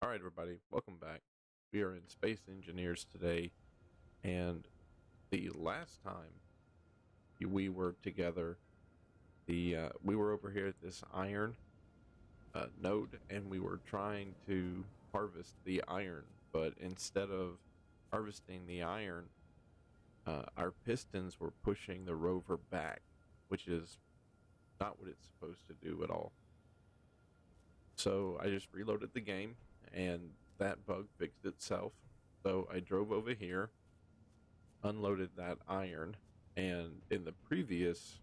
All right, everybody, welcome back. We are in Space Engineers today, and the last time we were together, we were over here at this iron node, and we were trying to harvest the iron. But instead of harvesting the iron, our pistons were pushing the rover back, which is not what it's supposed to do at all. So I just reloaded the game, and that bug fixed itself. So I drove over here, unloaded that iron, and in the previous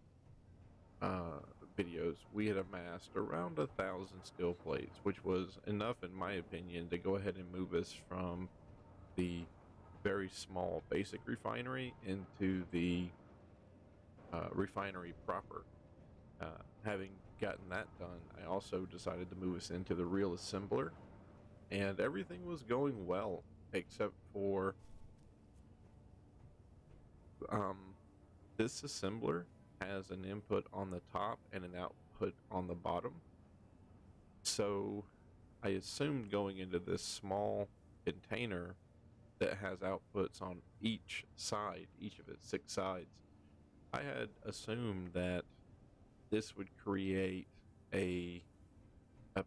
videos we had amassed around 1,000 skill plates, which was enough in my opinion to go ahead and move us from the very small basic refinery into the refinery proper. Having gotten that done, I also decided to move us into the real assembler, and everything was going well except for um, this assembler has an input on the top and an output on the bottom. So I assumed going into this small container that has outputs on each side, each of its 6 sides, I had assumed that this would create a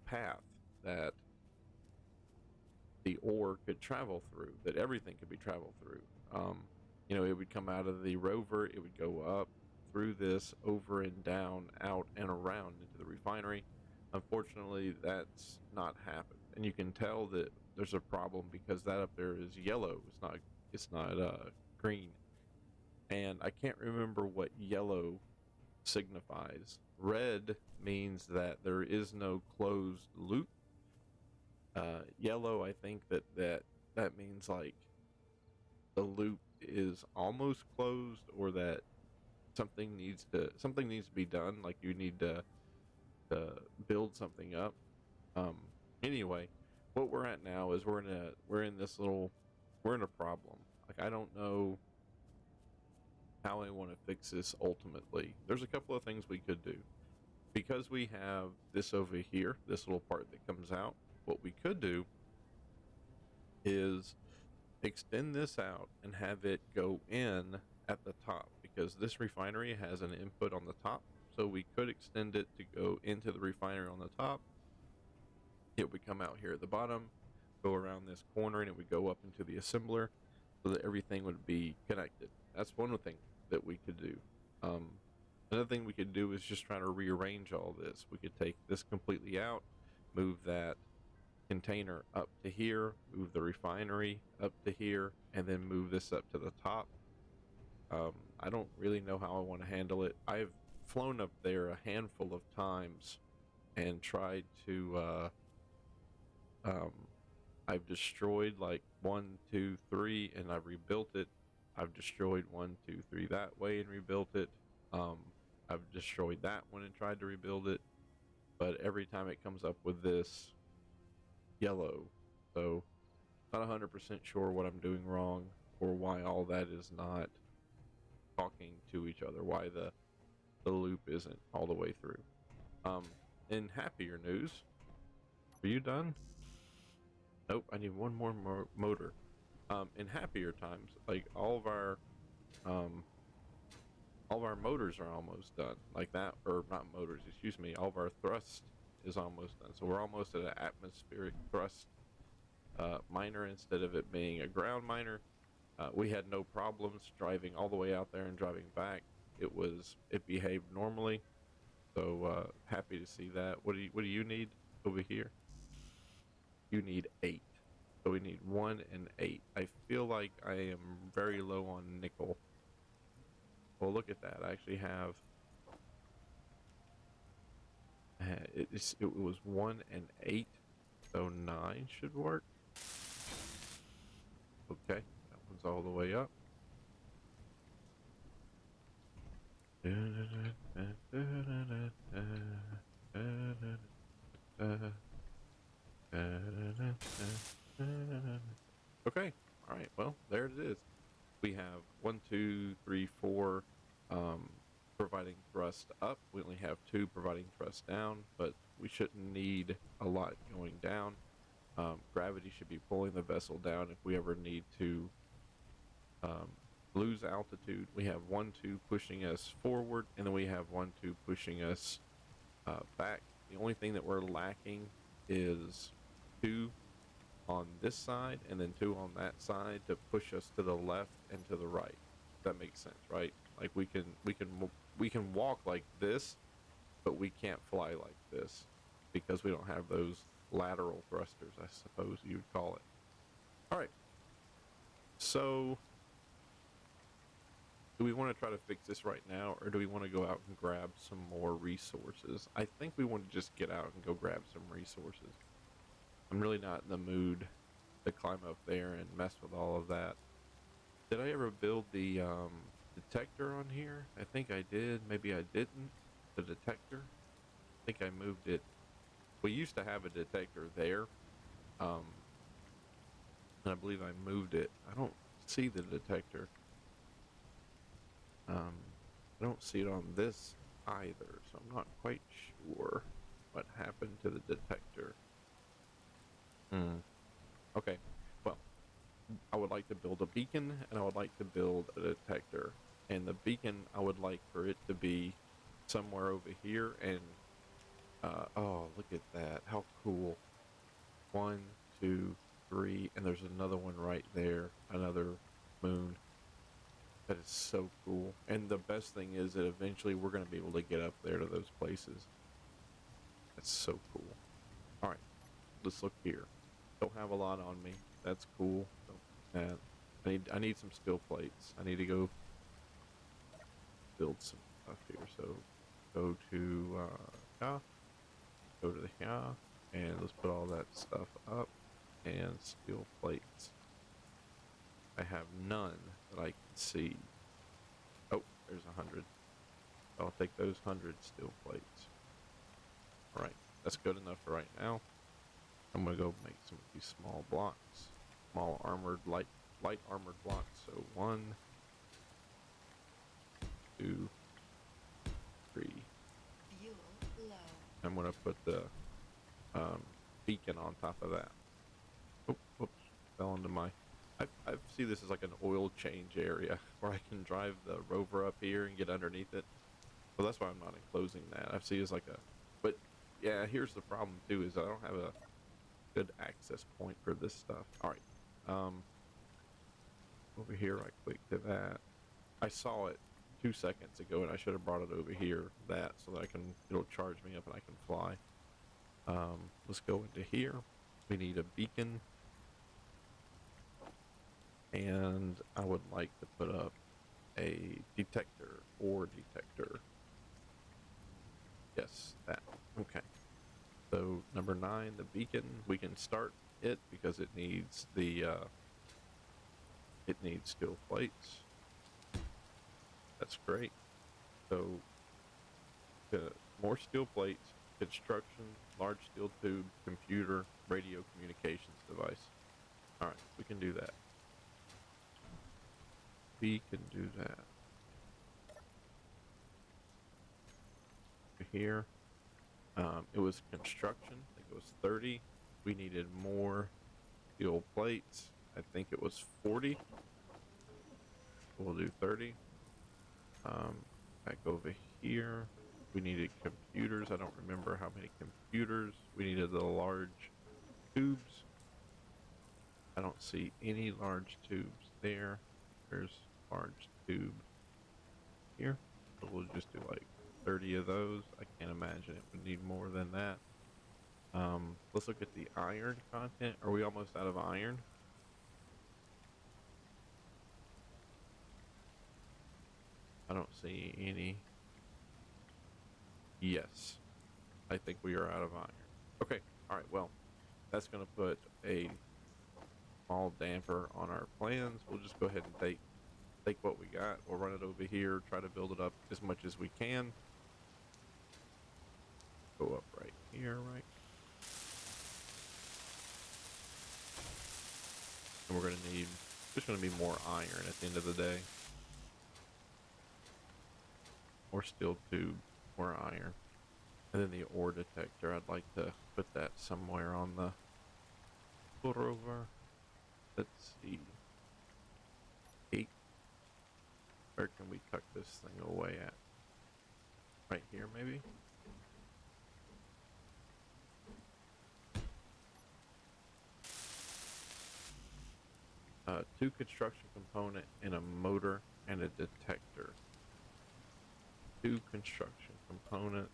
path that the ore could travel through, that everything could be traveled through. It would come out of the rover, it would go up through this, over and down, out and around into the refinery. Unfortunately, that's not happened, and you can tell that there's a problem because that up there is yellow. It's not green, and I can't remember what yellow signifies. Red means that there is no closed loop. Yellow, I think that means like the loop is almost closed, or that something needs to be done, like you need to build something up. Anyway, what we're at now is we're in a problem. Like, I don't know how I want to fix this ultimately. There's a couple of things we could do. Because we have this over here, this little part that comes out, what we could do is extend this out and have it go in at the top, because this refinery has an input on the top. So we could extend it to go into the refinery on the top. It would come out here at the bottom, go around this corner, and it would go up into the assembler so that everything would be connected. That's one thing that we could do. Another thing we could do is just try to rearrange all this. We could take this completely out, move that container up to here, move the refinery up to here, and then move this up to the top. I don't really know how I want to handle it. I've flown up there a handful of times and tried to I've destroyed like 1, 2, 3, and I've rebuilt it. I've destroyed 1, 2, 3 that way and rebuilt it. I've destroyed that one and tried to rebuild it, but every time it comes up with this yellow. So not 100% sure what I'm doing wrong, or why all that is not talking to each other, why the loop isn't all the way through. In happier news, are you done? Nope, I need one more motor. In happier times, like um, all of our motors are almost done. Like that, or not motors, excuse me. All of our thrust is almost done. So we're almost at an atmospheric thrust miner instead of it being a ground miner. We had no problems driving all the way out there and driving back. It behaved normally. So happy to see that. What do you need over here? You need 8. So we need 1 and 8. I feel like I am very low on nickel. Well, look at that. I actually have. It was 1 and 8, so 9 should work. Okay, that one's all the way up. Okay, all right. Well, there it is. We have 1, 2, 3, 4 providing thrust up. We only have 2 providing thrust down, but we shouldn't need a lot going down. Gravity should be pulling the vessel down if we ever need to um, lose altitude. We have 1, 2 pushing us forward, and then we have 1, 2 pushing us back. The only thing that we're lacking is 2 on this side and then 2 on that side to push us to the left and to the right. That makes sense, right? Like we can walk like this, but we can't fly like this because we don't have those lateral thrusters, I suppose you'd call it. All right. So do we want to try to fix this right now, or do we want to go out and grab some more resources? I think we want to just get out and go grab some resources. I'm really not in the mood to climb up there and mess with all of that. Did I ever build the detector on here? I think I did. Maybe I didn't. The detector? I think I moved it. We used to have a detector there. And I believe I moved it. I don't see the detector. I don't see it on this either, so I'm not quite sure what happened to the detector. Okay, well, I would like to build a beacon, and I would like to build a detector. And the beacon, I would like for it to be somewhere over here, and, oh, look at that, how cool. 1, 2, 3, and there's another one right there, another moon. That is so cool. And the best thing is that eventually we're going to be able to get up there to those places. That's so cool. All right, let's look here. Don't have a lot on me. That's cool. I need some steel plates. I need to go build some stuff here. So go to go to the here, and let's put all that stuff up. And steel plates. I have none that I can see. Oh, there's 100. I'll take those 100 steel plates. All right, that's good enough for right now. I'm gonna go make some of these small blocks, small armored, light armored blocks. So 1, 2, 3. Fuel low. I'm gonna put the beacon on top of that. Oh, whoops, fell into my. I see this as like an oil change area where I can drive the rover up here and get underneath it. So that's why I'm not enclosing that. I see it as like a, but yeah, here's the problem too, is I don't have a good access point for this stuff. All right, over here right quick to that. I saw it 2 seconds ago and I should have brought it over here, that, so that it'll charge me up and I can fly. Let's go into here. We need a beacon. And I would like to put up a detector or detector. Yes, that. Okay. So number 9, the beacon. We can start it because it needs the it needs steel plates. That's great. So more steel plates, construction, large steel tube, computer, radio communications device. All right, we can do that. We can do that. Here, it was construction. I think it was 30. We needed more steel plates. I think it was 40. We'll do 30. Back over here, we needed computers. I don't remember how many computers. We needed the large tubes. I don't see any large tubes there. There's large tube here. So we'll just do like 30 of those. I can't imagine it would need more than that. Let's look at the iron content. Are we almost out of iron? I don't see any. Yes, I think we are out of iron. Okay, all right, well, that's going to put a small damper on our plans. We'll just go ahead and take what we got. We'll run it over here, try to build it up as much as we can. Go up right here, right? And we're going to need, there's going to be more iron at the end of the day. More steel tube, more iron. And then the ore detector, I'd like to put that somewhere on the Pull her over. Let's see. 8. Where can we tuck this thing away at? Right here, maybe? Two construction component and a motor and a detector. Two construction component,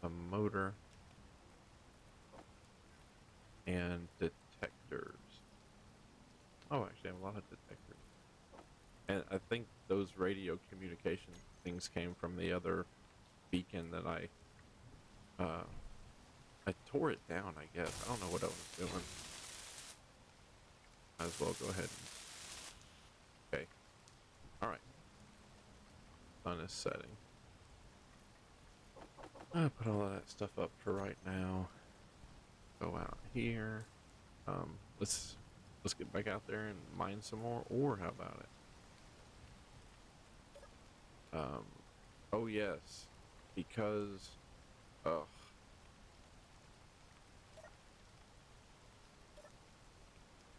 a motor, and detectors. Oh, actually, I have a lot of detectors. And I think those radio communication things came from the other beacon that I tore it down, I guess. I don't know what I was doing. Might as well go ahead and... Okay. Alright. Sun is setting. I'll put all of that stuff up for right now. Go out here. Let's get back out there and mine some more ore. How about it? Oh yes, because, ugh.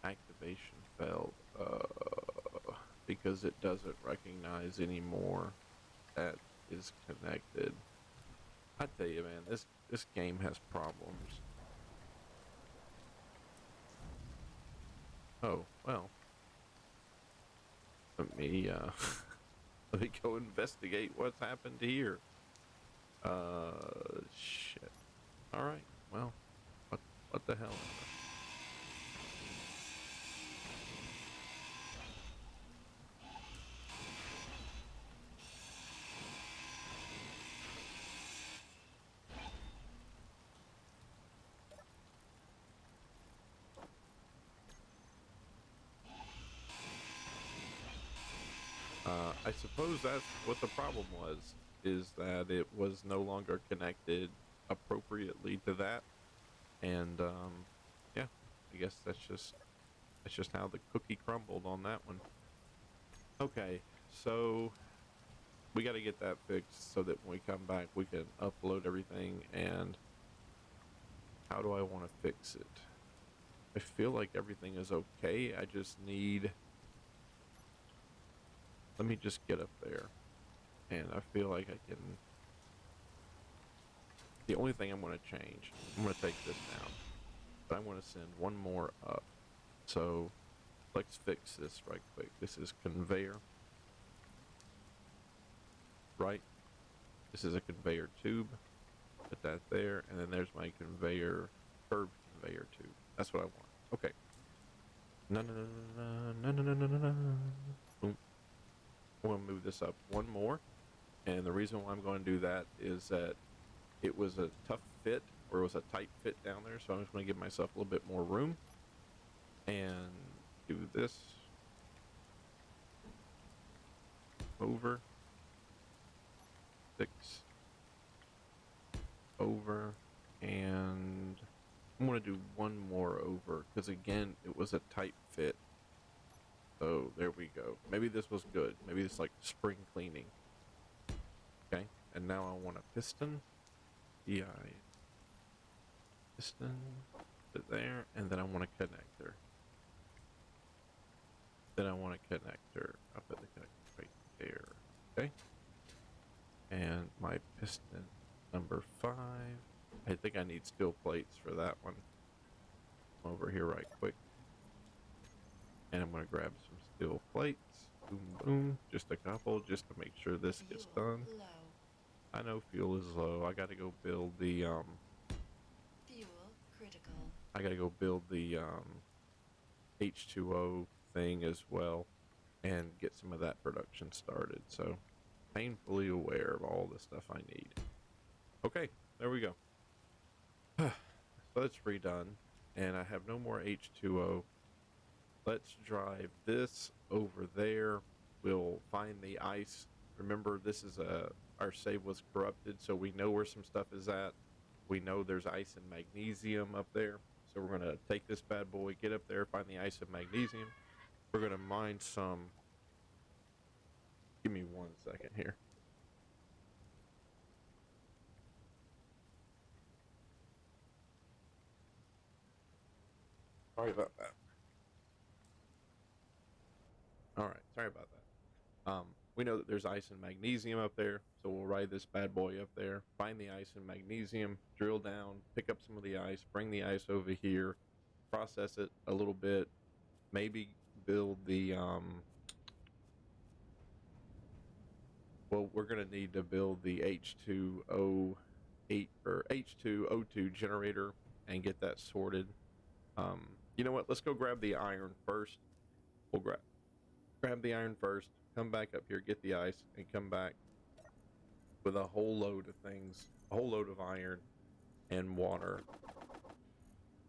Activation failed. Because it doesn't recognize anymore that is connected. I tell you, man, this game has problems. Oh well. Let me let me go investigate what's happened here. Shit. All right. Well, what the hell? I suppose that's what the problem was, is that it was no longer connected appropriately to that, and yeah, I guess that's just how the cookie crumbled on that one. Okay, so we got to get that fixed so that when we come back we can upload everything. And how do I want to fix it? I feel like everything is okay. I just need... Let me just get up there. And I feel like I can... The only thing I'm going to change, I'm going to take this down, but I'm going to send one more up. So let's fix this right quick. This is conveyor, right? This is a conveyor tube. Put that there, and then there's my conveyor, curved conveyor tube. That's what I want. Okay. No, no, no, no, no, no, no, no, no, no. Boom. I'm going to move this up one more. And the reason why I'm going to do that is that it was a tough fit, or it was a tight fit down there. So I'm just going to give myself a little bit more room and do this over, 6 over, and I'm going to do one more over because again it was a tight fit. So there we go. Maybe this was good. Maybe it's like spring cleaning. Okay, and now I want a piston. DI piston, put it there, and then I want a connector. Then I want a connector. I'll put the connector right there. Okay, and my piston number 5. I think I need steel plates for that one. Over here right quick. And I'm going to grab some steel plates. Boom, boom. Just a couple, just to make sure this gets done. Low. I know fuel is low. I got to go build the, Fuel critical. I got to go build the, H2O thing as well. And get some of that production started. So, painfully aware of all the stuff I need. Okay, there we go. So it's redone. And I have no more H2O. Let's drive this over there. We'll find the ice. Remember, this is our save was corrupted, so we know where some stuff is at. We know there's ice and magnesium up there. So we're gonna take this bad boy, get up there, find the ice and magnesium. We're gonna mine some. Give me 1 second here. Sorry about that. All right, sorry about that. We know that there's ice and magnesium up there, so we'll ride this bad boy up there, find the ice and magnesium, drill down, pick up some of the ice, bring the ice over here, process it a little bit, maybe build the well, we're gonna need to build the H2O8 or H2O2 generator and get that sorted. You know what? Let's go grab the iron first. We'll grab the iron first, come back up here, get the ice, and come back with a whole load of things, a whole load of iron and water,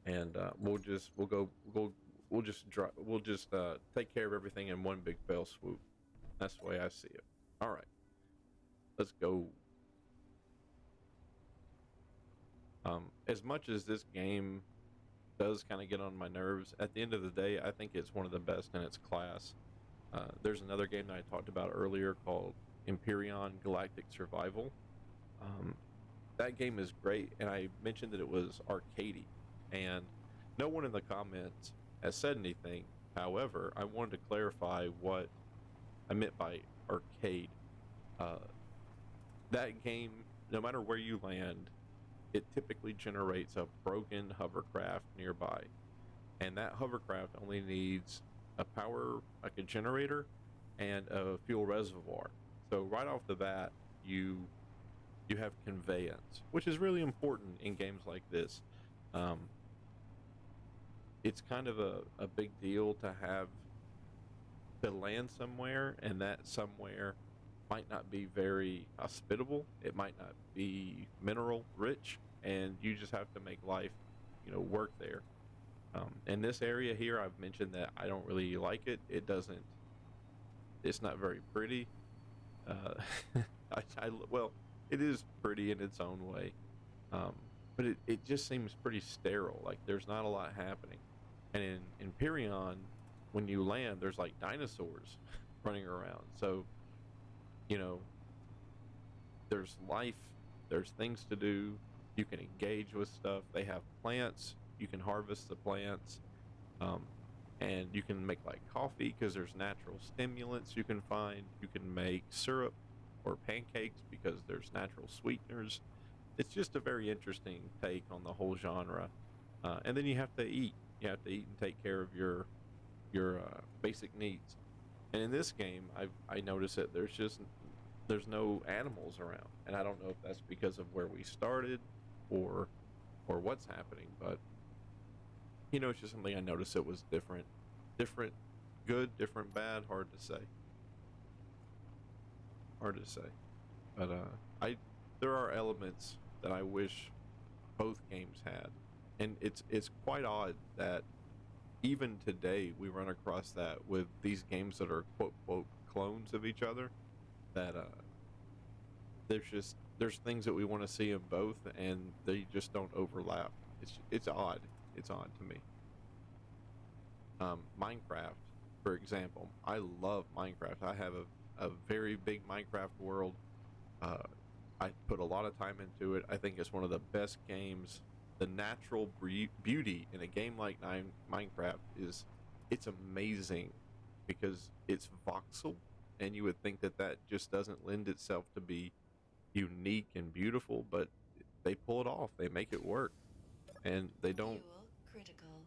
and we'll just take care of everything in one big fell swoop. That's the way I see it. All right, let's go. As much as this game does kind of get on my nerves, at the end of the day, I think it's one of the best in its class. There's another game that I talked about earlier called Empyrean Galactic Survival. That game is great, and I mentioned that it was arcadey, and no one in the comments has said anything. However, I wanted to clarify what I meant by arcade. That game, no matter where you land, it typically generates a broken hovercraft nearby, and that hovercraft only needs a power, like a generator, and a fuel reservoir. So right off the bat, you have conveyance, which is really important in games like this. It's kind of a big deal to land somewhere, and that somewhere might not be very hospitable. It might not be mineral rich, and you just have to make life, work there. In this area here, I've mentioned that I don't really like it. It's not very pretty. Well, it is pretty in its own way, but it just seems pretty sterile. Like there's not a lot happening. And in Empyrean, when you land, there's like dinosaurs running around. So, there's life, there's things to do. You can engage with stuff. They have plants. You can harvest the plants, and you can make like coffee because there's natural stimulants you can find. You can make syrup or pancakes because there's natural sweeteners. It's just a very interesting take on the whole genre. And then you have to eat. You have to eat and take care of your basic needs. And in this game, I notice that there's no animals around, and I don't know if that's because of where we started or what's happening, but it's just something I noticed. It was different good, different bad, hard to say, but there are elements that I wish both games had, and it's quite odd that even today we run across that with these games that are quote quote clones of each other, that there's things that we want to see in both, and they just don't overlap. It's odd. It's odd to me. Minecraft, for example, I love Minecraft. I have a very big Minecraft world. I put a lot of time into it. I think it's one of the best games. The natural beauty in a game like Minecraft it's amazing because it's voxel, and you would think that just doesn't lend itself to be unique and beautiful, but they pull it off. They make it work, and they don't. Fuel critical.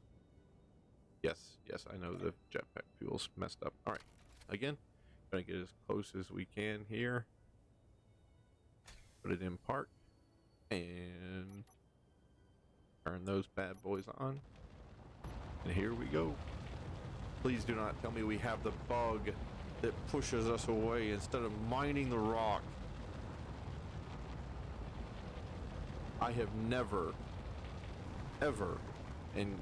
Yes, I know the jetpack fuel's messed up. All right, again, gonna get as close as we can here. Put it in park, and turn those bad boys on. And here we go. Please do not tell me we have the bug that pushes us away instead of mining the rock. I have never, ever in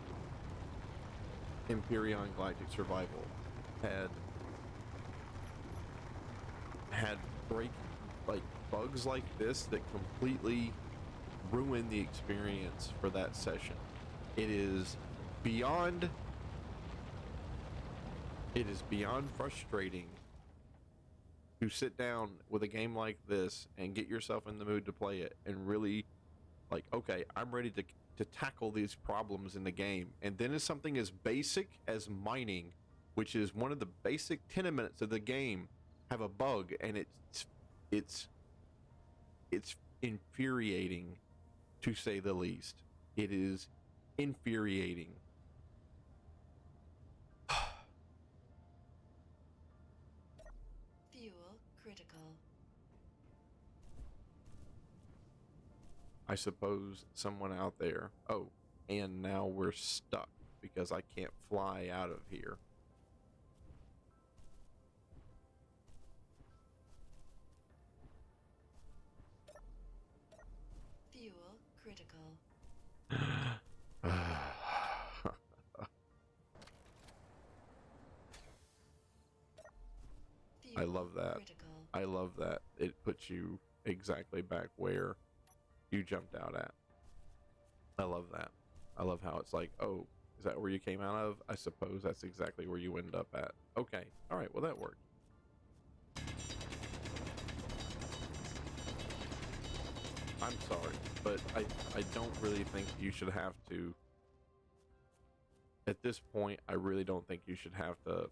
Empyrean Galactic Survival had bugs like this that completely ruin the experience for that session. It is beyond frustrating to sit down with a game like this and get yourself in the mood to play it and really, like, okay, I'm ready to to tackle these problems in the game. And then it's something as basic as mining, which is one of the basic tenements of the game, have a bug, and it's infuriating, to say the least. It is infuriating. Fuel critical. I suppose someone out there. Oh, and now we're stuck because I can't fly out of here. Fuel critical. I love that. Critical. I love that. It puts you exactly back where you jumped out at. I love that. I love how it's like, oh, is that where you came out of? I suppose that's exactly where you end up at. Okay. All right. Well, that worked. I'm sorry, but I don't really think you should have to. At this point, I really don't think you should have to.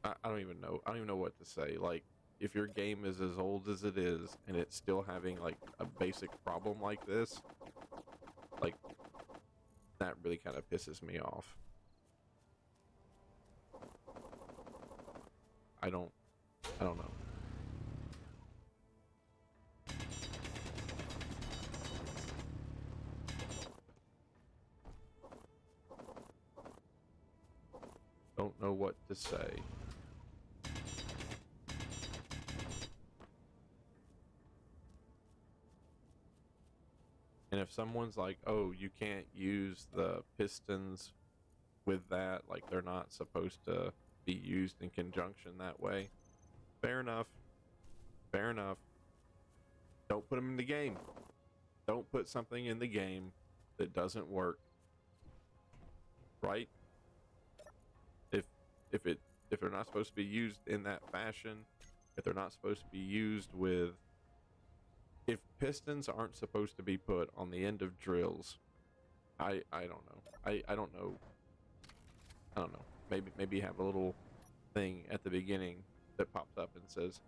I don't even know. I don't even know what to say. Like, if your game is as old as it is and it's still having like a basic problem like this, like, that really kind of pisses me off. I don't know. Don't know what to say. And if someone's like, oh, you can't use the pistons with that, like they're not supposed to be used in conjunction that way, fair enough. Fair enough. Don't put them in the game. Don't put something in the game that doesn't work. Right? If they're not supposed to be used in that fashion, if they're not supposed to be used with, if pistons aren't supposed to be put on the end of drills, I don't know. I don't know. I don't know. Maybe have a little thing at the beginning that pops up and says,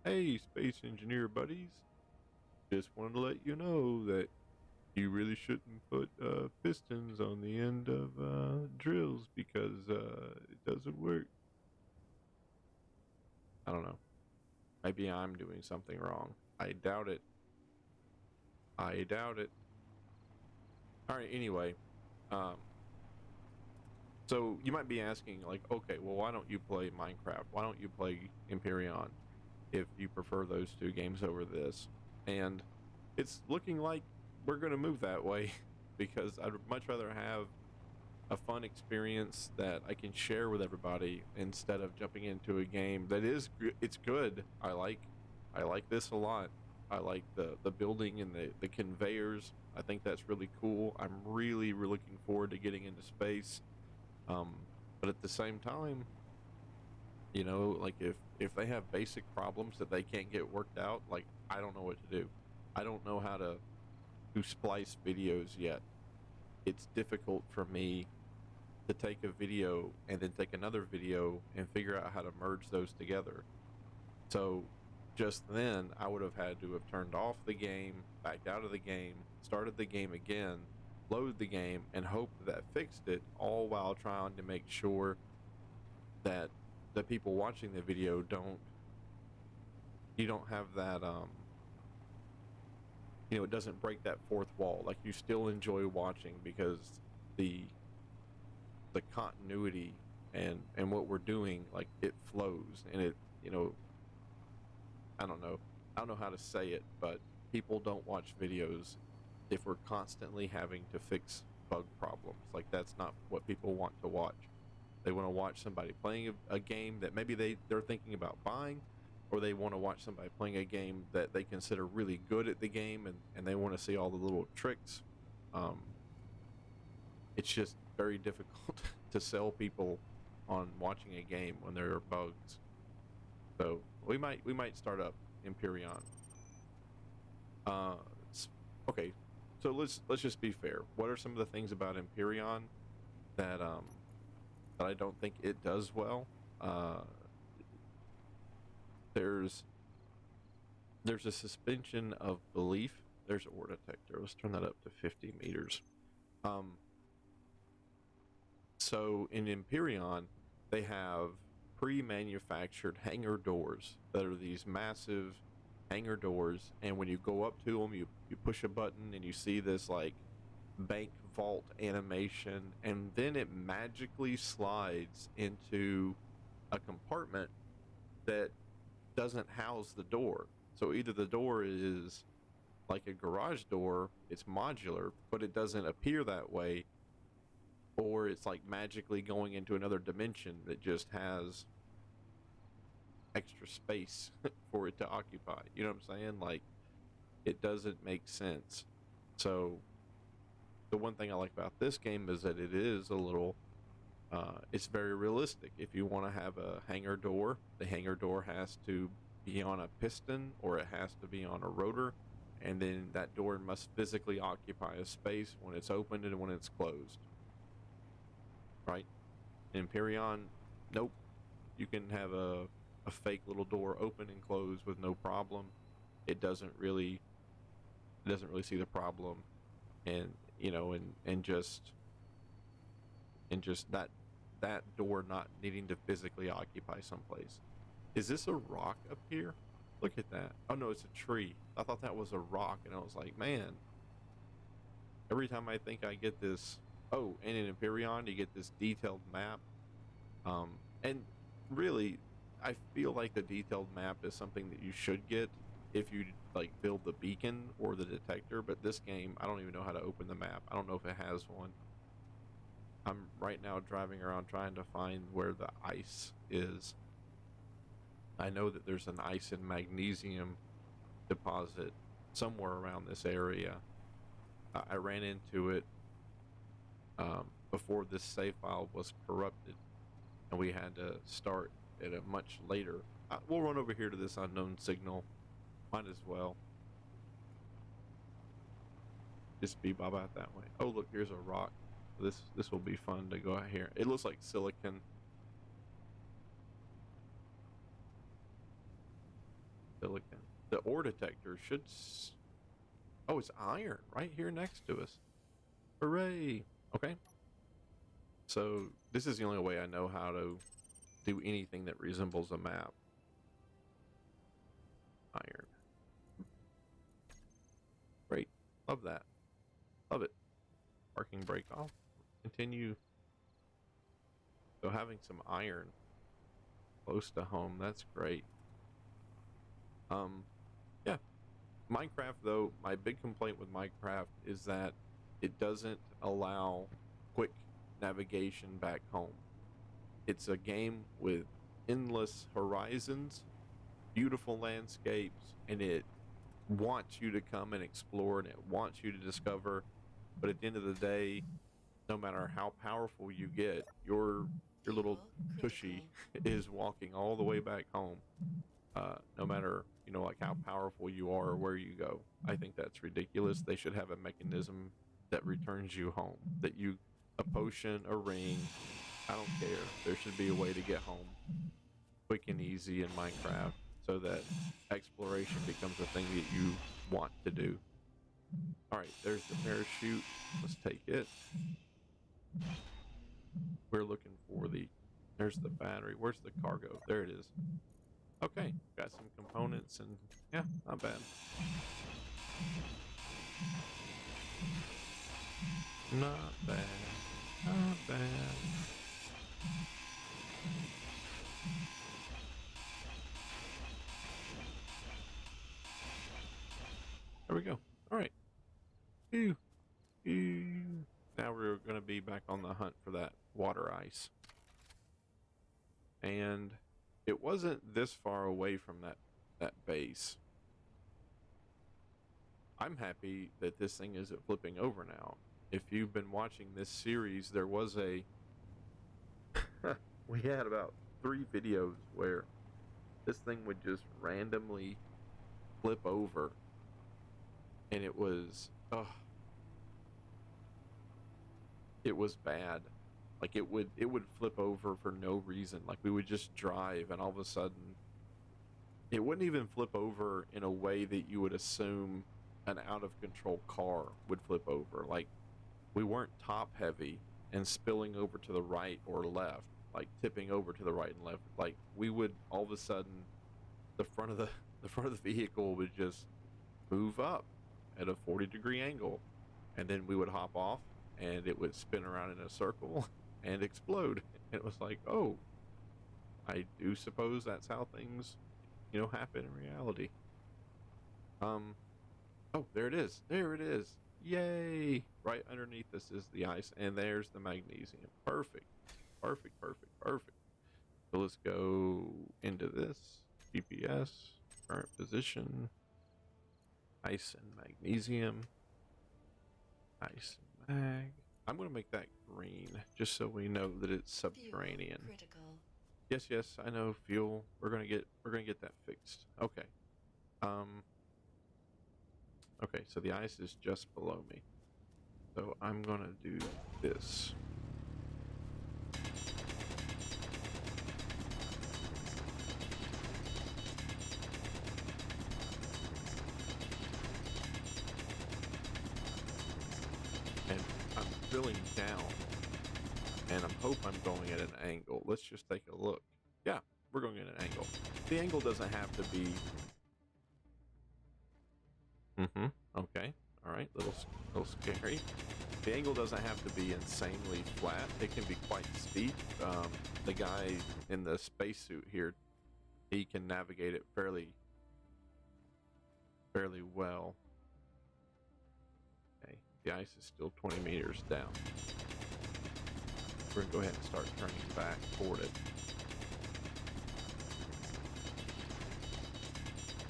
"Hey, space engineer buddies, just wanted to let you know that you really shouldn't put pistons on the end of drills because it doesn't work." I don't know. Maybe I'm doing something wrong. I doubt it. I doubt it. All right, anyway. So you might be asking, like, okay, well, why don't you play Minecraft? Why don't you play Empyrean if you prefer those two games over this? And it's looking like we're going to move that way because I'd much rather have a fun experience that I can share with everybody instead of jumping into a game that it's good. I like this a lot. I like the building and the conveyors. I think that's really cool. I'm really looking forward to getting into space. But at the same time, you know, like if they have basic problems that they can't get worked out, like, I don't know what to do. I don't know how to splice videos yet. It's difficult for me to take a video and then take another video and figure out how to merge those together. So just then I would have had to have turned off the game, backed out of the game, started the game again, load the game, and hope that fixed it, all while trying to make sure that the people watching the video don't have that you know, it doesn't break that fourth wall. Like, you still enjoy watching because the continuity and what we're doing, like, it flows, and it, you know, I don't know how to say it, but people don't watch videos if we're constantly having to fix bug problems. Like, that's not what people want to watch. They want to watch somebody playing a game that maybe they're thinking about buying, or they want to watch somebody playing a game that they consider really good at the game, and they want to see all the little tricks. It's just very difficult to sell people on watching a game when there are bugs. So we might start up Empyrean. Okay, So let's just be fair. What are some of the things about Empyrean that I don't think it does well? There's a suspension of belief. There's ore detector. Let's turn that up to 50 meters. So in Empyrean, they have pre-manufactured hangar doors that are these massive hangar doors, and when you go up to them, you push a button and you see this like bank vault animation, and then it magically slides into a compartment that doesn't house the door. So either the door is like a garage door, it's modular, but it doesn't appear that way, or it's like magically going into another dimension that just has extra space for it to occupy. You know what I'm saying? Like, it doesn't make sense. So the one thing I like about this game is that it is a little it's very realistic. If you want to have a hangar door, the hangar door has to be on a piston or it has to be on a rotor, and then that door must physically occupy a space when it's opened and when it's closed. Right? In Empyrean, nope. You can have a fake little door open and close with no problem. It doesn't really see the problem, and you know, and just that door not needing to physically occupy someplace. Is this a rock up here? Look at that. Oh no, it's a tree. I thought that was a rock, and I was like, man, every time I think I get this. Oh, and in Empyrean you get this detailed map, and really I feel like the detailed map is something that you should get if you like build the beacon or the detector, but this game I don't even know how to open the map. I don't know if it has one. I'm right now driving around trying to find where the ice is. I know that there's an ice and magnesium deposit somewhere around this area. I ran into it before this save file was corrupted, and we had to start at a much later. We'll run over here to this unknown signal. Might as well. Just be about that way. Oh look, here's a rock. This will be fun to go out here. It looks like silicon. Silicon. The ore detector should. Oh, it's iron right here next to us. Hooray! Okay. So this is the only way I know how to do anything that resembles a map. Iron. Great. Love that. Love it. Parking brake off. Continue. So having some iron close to home, that's great. Yeah. Minecraft though, my big complaint with Minecraft is that it doesn't allow quick navigation back home. It's a game with endless horizons, beautiful landscapes, and it wants you to come and explore, and it wants you to discover. But at the end of the day, no matter how powerful you get, your little tushy is walking all the way back home. No matter, you know, like how powerful you are or where you go. I think that's ridiculous. They should have a mechanism that returns you home. That you, a potion, a ring, I don't care. There should be a way to get home quick and easy in Minecraft so that exploration becomes a thing that you want to do. Alright, there's the parachute. Let's take it. We're looking for there's the battery. Where's the cargo? There it is. Okay, got some components and yeah, not bad. Not bad. Not bad. There we go. Alright. Ew. Ew. Now we're going to be back on the hunt for that water ice. And it wasn't this far away from that base. I'm happy that this thing isn't flipping over now. If you've been watching this series, there was a we had about 3 videos where this thing would just randomly flip over, and it was it was bad. Like it would flip over for no reason. Like we would just drive and all of a sudden it wouldn't even flip over in a way that you would assume an out of control car would flip over. Like we weren't top heavy and spilling over to the right or left, like tipping over to the right and left. Like we would all of a sudden the front of the the front of the vehicle would just move up at a 40-degree angle, and then we would hop off and it would spin around in a circle and explode. And it was like, oh, I do suppose that's how things, happen in reality. Um, oh, there it is. There it is. Yay! Right underneath this is the ice, and there's the magnesium. Perfect. Perfect, perfect, perfect. So let's go into this. GPS, current position, ice and magnesium, ice and mag. I'm going to make that green, just so we know that it's subterranean. Fuel critical. Yes, yes, I know fuel. We're gonna get that fixed. Okay. Okay, so the ice is just below me. So I'm gonna do this. And I'm drilling down, and I hope I'm going at an angle. Let's just take a look. Yeah, we're going at an angle. The angle doesn't have to be. Okay. All right. Little scary. The angle doesn't have to be insanely flat. It can be quite steep. The guy in the spacesuit here, he can navigate it fairly well. Okay. The ice is still 20 meters down. We're gonna go ahead and start turning back toward it.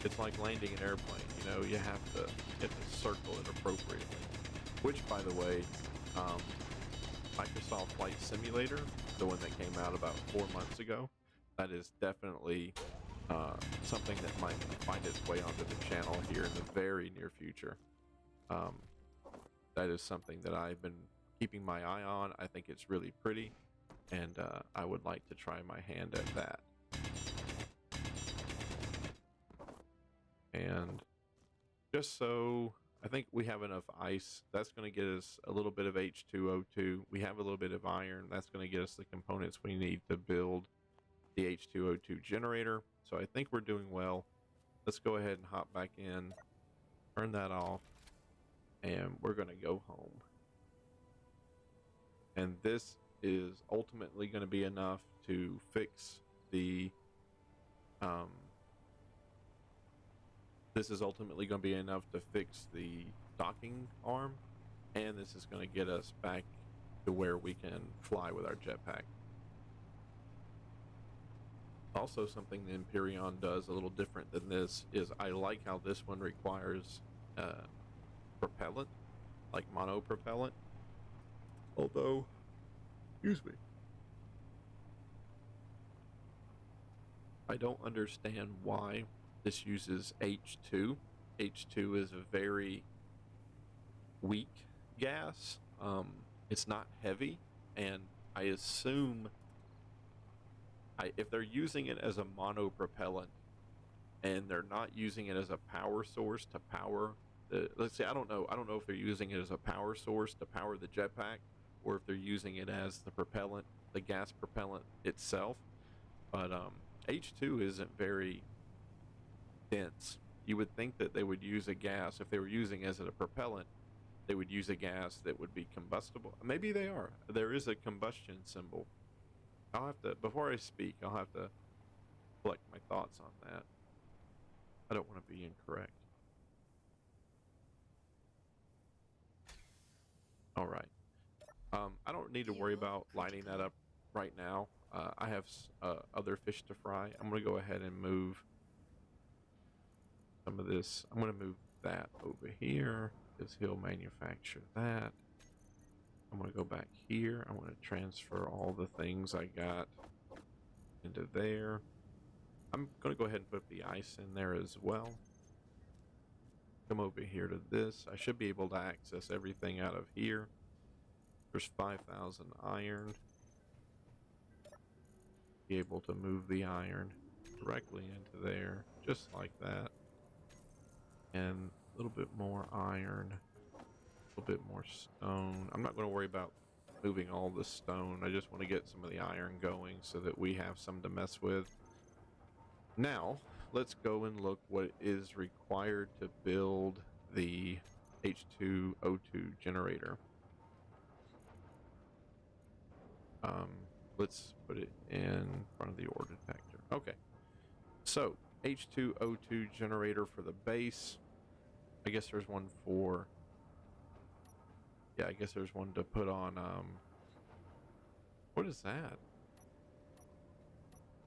It's like landing an airplane, you have to circle it appropriately. Which, by the way, Microsoft Flight Simulator, the one that came out about 4 months ago, that is definitely something that might find its way onto the channel here in the very near future. That is something that I've been keeping my eye on. I think it's really pretty, and I would like to try my hand at that. And just so I think we have enough ice, that's going to get us a little bit of H2O2. We have a little bit of iron. That's going to get us the components we need to build the H2O2 generator. So I think we're doing well. Let's go ahead and hop back in, turn that off, and we're going to go home. And this is ultimately going to be enough to fix the docking arm, and this is going to get us back to where we can fly with our jetpack. Also, something the Empyrean does a little different than this is I like how this one requires propellant, like mono propellant. Although, excuse me, I don't understand why this uses H2. H2 is a very weak gas. It's not heavy, and I assume if they're using it as a mono propellant and they're not using it as a power source to power the, let's say, I don't know if they're using it as a power source to power the jetpack, or if they're using it as the propellant, the gas propellant itself. But H2 isn't very dense. You would think that they would use a gas, if they were using it as a propellant, they would use a gas that would be combustible. Maybe they are. There is a combustion symbol. I'll have to, before I speak, I'll have to collect my thoughts on that. I don't want to be incorrect. All right. I don't need to worry about lighting that up right now. I have other fish to fry. I'm going to go ahead and move some of this. I'm going to move that over here because he'll manufacture that. I'm going to go back here. I'm going to transfer all the things I got into there. I'm going to go ahead and put the ice in there as well. Come over here to this. I should be able to access everything out of here. There's 5,000 iron. Be able to move the iron directly into there, just like that. And a little bit more iron, a little bit more stone. I'm not going to worry about moving all the stone. I just want to get some of the iron going so that we have some to mess with. Now, let's go and look what is required to build the H2O2 generator. Let's put it in front of the ore detector. Okay. So, H2O2 generator for the base. I guess there's one for... Yeah, I guess there's one to put on, what is that?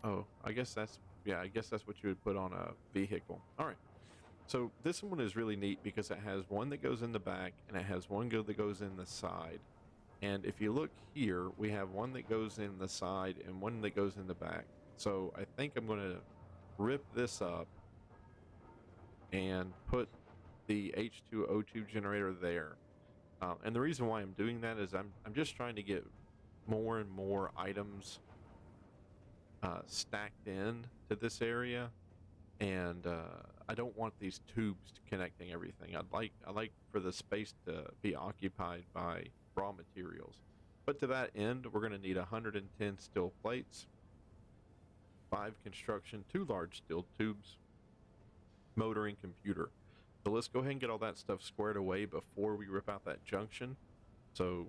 Oh, I guess that's... Yeah, I guess that's what you would put on a vehicle. All right. So, this one is really neat because it has one that goes in the back and it has one that goes in the side. And if you look here, we have one that goes in the side and one that goes in the back. So I think I'm going to rip this up and put the H2O2 generator there. And the reason why I'm doing that is I'm just trying to get more and more items stacked in to this area. And I don't want these tubes connecting everything. I like for the space to be occupied by raw materials. But to that end, we're going to need 110 steel plates, 5 construction, 2 large steel tubes, motor, and computer. So let's go ahead and get all that stuff squared away before we rip out that junction. So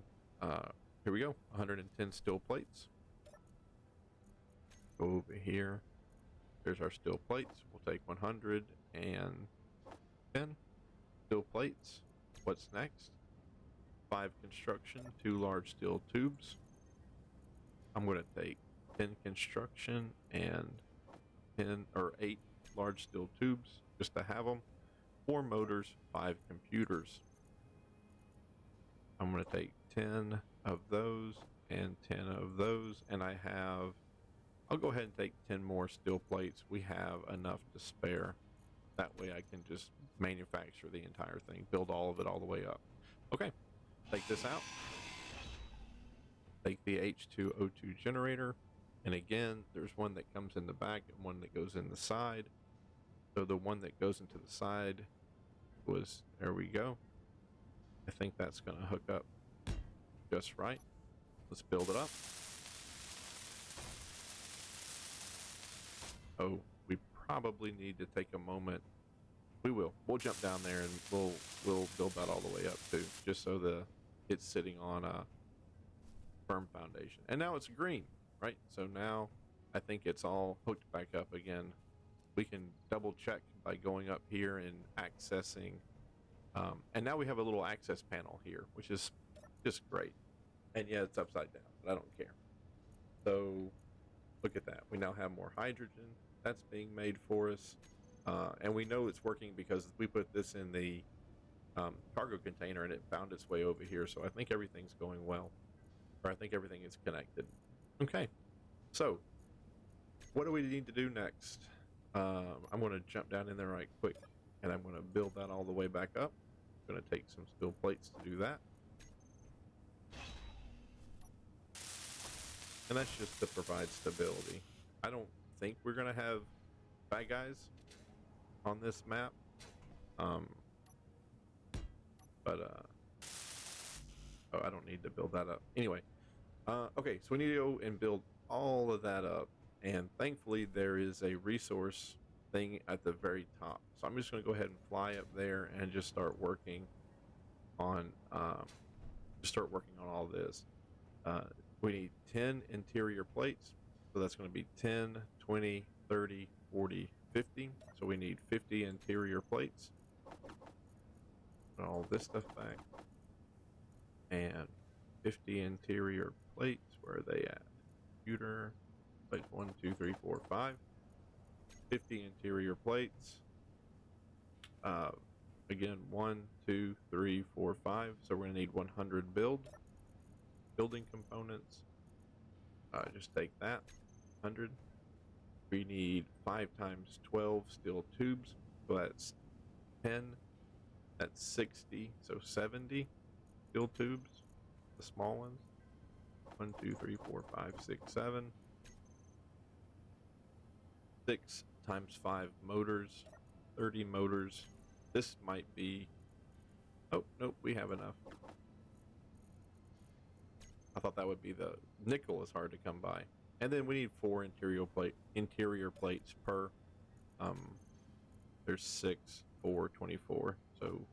here we go, 110 steel plates. Go over here. There's our steel plates. We'll take 110 steel plates. What's next? 5 construction, 2 large steel tubes. I'm going to take 10 construction and 8 large steel tubes just to have them. 4 motors, 5 computers. I'm going to take 10 of those and 10 of those, and I'll go ahead and take 10 more steel plates. We have enough to spare. That way I can just manufacture the entire thing, build all of it all the way up. Okay. Take this out. Take the H2O2 generator. And again, there's one that comes in the back and one that goes in the side. So the one that goes into the side was, there we go. I think that's going to hook up just right. Let's build it up. Oh, we probably need to take a moment. We'll jump down there and we'll build that all the way up too, just so it's sitting on a firm foundation. And now it's green, right? So now I think it's all hooked back up again. We can double check by going up here and accessing, and now we have a little access panel here, which is just great. And yeah, it's upside down, but I don't care. So look at that. We now have more hydrogen that's being made for us. And we know it's working because we put this in the cargo container and it found its way over here. So I think everything's going well, or I think everything is connected. Okay, so what do we need to do next? I'm going to jump down in there right quick and I'm going to build that all the way back up. I'm going to take some steel plates to do that. And that's just to provide stability. I don't think we're going to have bad guys on this map. Oh, I don't need to build that up. Anyway, okay, so we need to go and build all of that up. And thankfully there is a resource thing at the very top. So I'm just going to go ahead and fly up there and just start working on all this. We need 10 interior plates. So that's going to be 10, 20, 30, 40, 50. So we need 50 interior plates. Put all this stuff back. And 50 interior plates. Where are they at? Computer. Plates 1, 2, 3, 4, 5. 50 interior plates. Again, 1, 2, 3, 4, 5. So we're going to need 100 building components. Just take that. 100. We need 5 times 12 steel tubes. So that's 10. That's 60. So 70 steel tubes. the small ones. 1, 2, 3, 4, 5, 6, 7. 6 times 5 motors, 30 motors. This might be, oh, nope, we have enough. I thought that would be the nickel is hard to come by. And then we need 4 interior plates per, there's 6, 4, 24. So,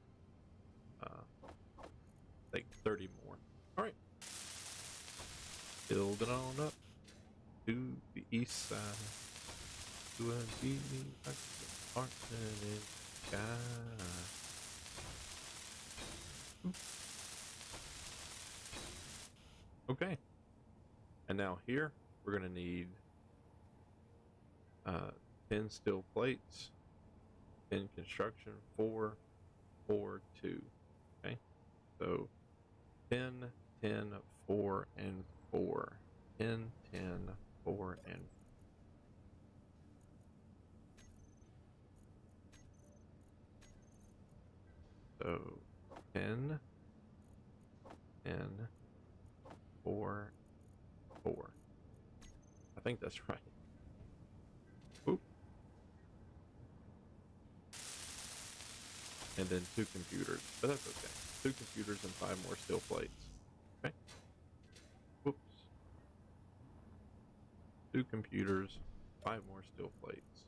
like 30 more. All right. Build it on up to the east side. To a deep apartment in the sky. Okay. And now here, we're going to need 10 steel plates, 10 construction, 4, 4, 2. Okay. So 10, 10, 4, and 4. 10, 10, 4, and 4. So 10, 10, 4, 4. I think that's right. Oop. And then 2 computers, but that's okay. 2 computers and 5 more steel plates. Okay. Whoops. 2 computers, 5 more steel plates.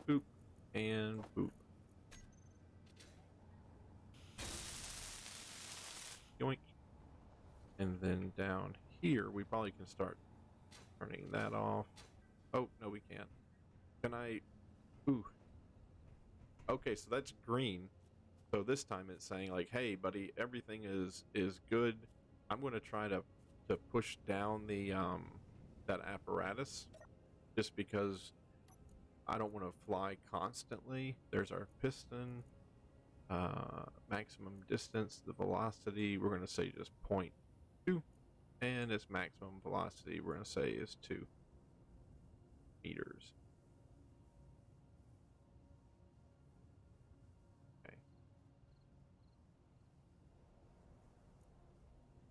Boop and boop. Yoink. And then down here, we probably can start turning that off. Oh, no, we can't. Can I? Ooh. Okay, so that's green. So this time it's saying like, hey, buddy, everything is good. I'm going to try to push down the that apparatus just because I don't want to fly constantly. There's our piston. Maximum distance, the velocity, we're going to say just 0.2, and its maximum velocity we're going to say is 2 meters. Okay.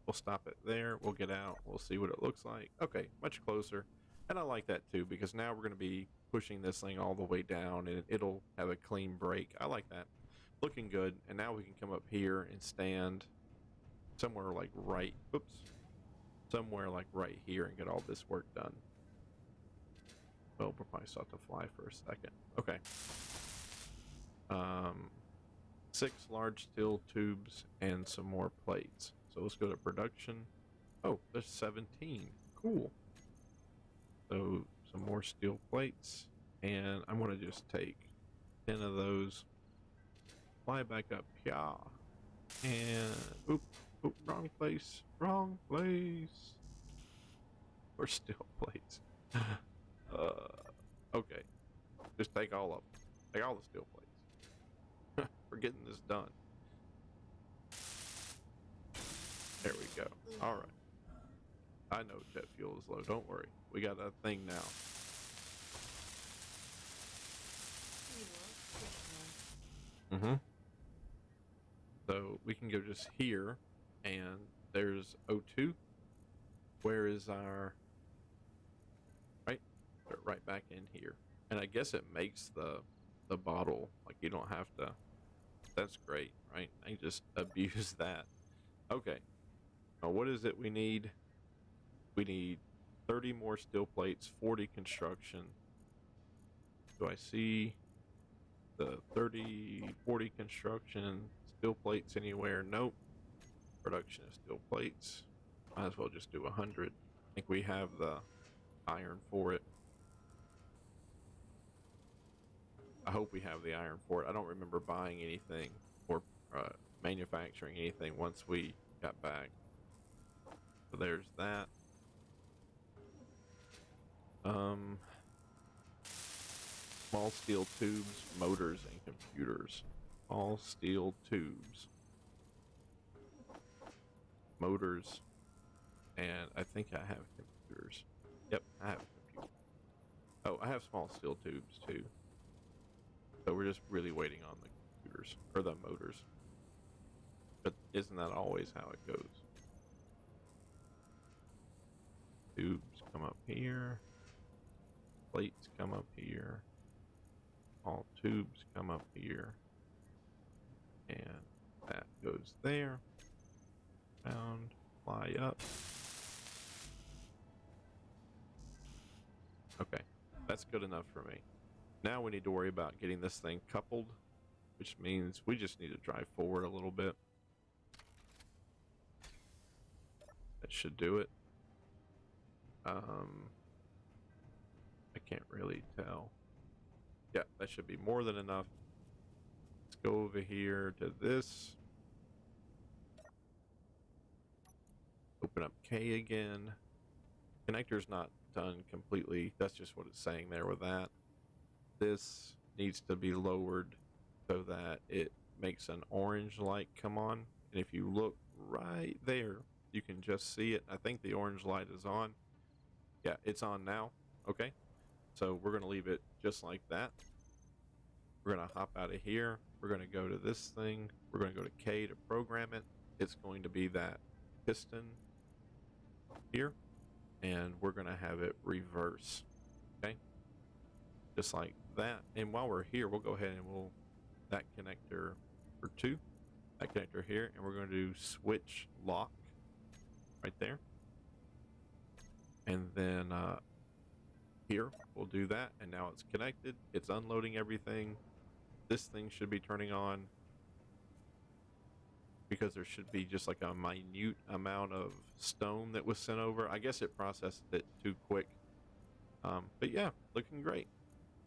We'll stop it there. We'll get out. We'll see what it looks like. Okay, much closer. And I like that too, because now we're going to be pushing this thing all the way down and it'll have a clean break. I like that. Looking good. And now we can come up here and stand somewhere like somewhere like right here and get all this work done. Well, we'll probably start to fly for a second. Okay. 6 large steel tubes and some more plates. So let's go to production. Oh, there's 17. Cool. So some more steel plates, and I'm going to just take 10 of those, fly back up here, and oop, wrong place, or steel plates. Okay, just take all of them, take all the steel plates. We're getting this done. There we go. All right. I know jet fuel is low. Don't worry. We got that thing now. Fuel critical. So we can go just here, and there's O2. Where is our... Right? Put it right back in here. And I guess it makes the bottle. Like, you don't have to... That's great, right? I can just abuse that. Okay. Now, what is it we need? We need 30 more steel plates, 40 construction. Do I see the 30, 40 construction, steel plates anywhere? Nope. Production of steel plates. Might as well just do 100. I think we have the iron for it. I hope we have the iron for it. I don't remember buying anything or manufacturing anything once we got back. So there's that. Small steel tubes, motors, and computers. All steel tubes, motors, and I think I have computers. Yep, I have a computer. Oh, I have small steel tubes too. So we're just really waiting on the computers, or the motors. But isn't that always how it goes? Tubes come up here. Plates come up here. All tubes come up here. And that goes there. Round, fly up. Okay, that's good enough for me. Now we need to worry about getting this thing coupled, which means we just need to drive forward a little bit. That should do it. I can't really tell. Yeah, that should be more than enough. Let's go over here to this. Open up K again. Connector's not done completely. That's just what it's saying there with that. This needs to be lowered so that it makes an orange light come on. And if you look right there, you can just see it. I think the orange light is on. Yeah, it's on now. Okay. So we're going to leave it just like that. We're going to hop out of here. We're going to go to this thing. We're going to go to K to program it. It's going to be that piston here. And we're going to have it reverse. Okay. Just like that. And while we're here, we'll go ahead and we'll that connector for 2. That connector here. And we're going to do switch lock right there. And then here we'll do that, and now it's connected. It's unloading everything. This thing should be turning on because there should be just like a minute amount of stone that was sent over. I guess it processed it too quick, but yeah, looking great.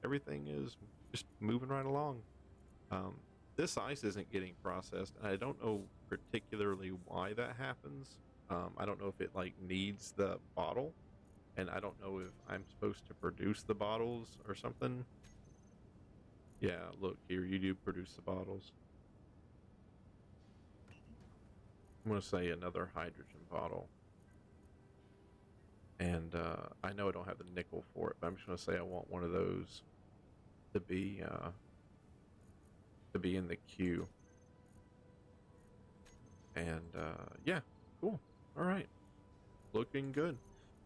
Everything is just moving right along. This ice isn't getting processed, and I don't know particularly why that happens. I don't know if it like needs the bottle, and I don't know if I'm supposed to produce the bottles or something. Yeah, look here, you do produce the bottles. I'm gonna say another hydrogen bottle. And I know I don't have the nickel for it, but I'm just gonna say I want one of those to be in the queue. And yeah, cool. All right, looking good.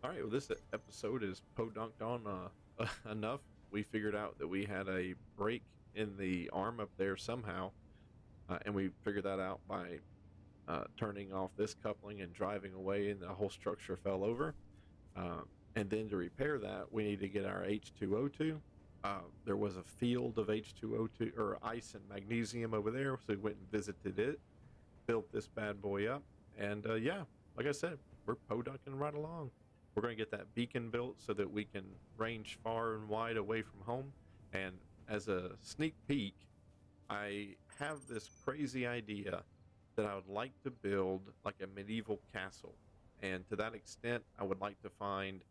All right, well, this episode is podunked on enough. We figured out that we had a break in the arm up there somehow, and we figured that out by turning off this coupling and driving away, and the whole structure fell over. And then to repair that, we need to get our H2O2. There was a field of H2O2 or ice and magnesium over there, so we went and visited it, built this bad boy up, and yeah, like I said, we're podunking right along. We're going to get that beacon built so that we can range far and wide away from home. And as a sneak peek, I have this crazy idea that I would like to build like a medieval castle. And to that extent, I would like to find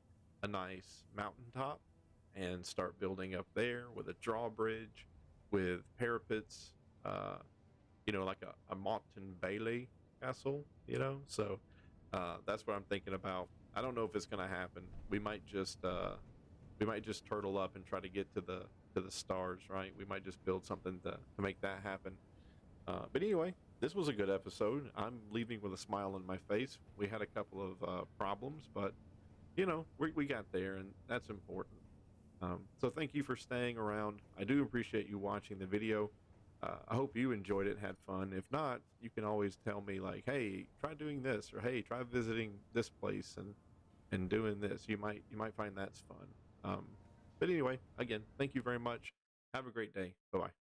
a nice mountaintop and start building up there with a drawbridge, with parapets, like a Mountain Bailey castle, So that's what I'm thinking about. I don't know if it's going to happen. We might just turtle up and try to get to the stars, right? We might just build something to make that happen. But anyway, this was a good episode. I'm leaving with a smile on my face. We had a couple of problems, but we got there, and that's important. So thank you for staying around. I do appreciate you watching the video. I hope you enjoyed it, had fun. If not, you can always tell me like, hey, try doing this, or hey, try visiting this place and doing this. You might find that's fun. But anyway, again, thank you very much. Have a great day. Bye-bye.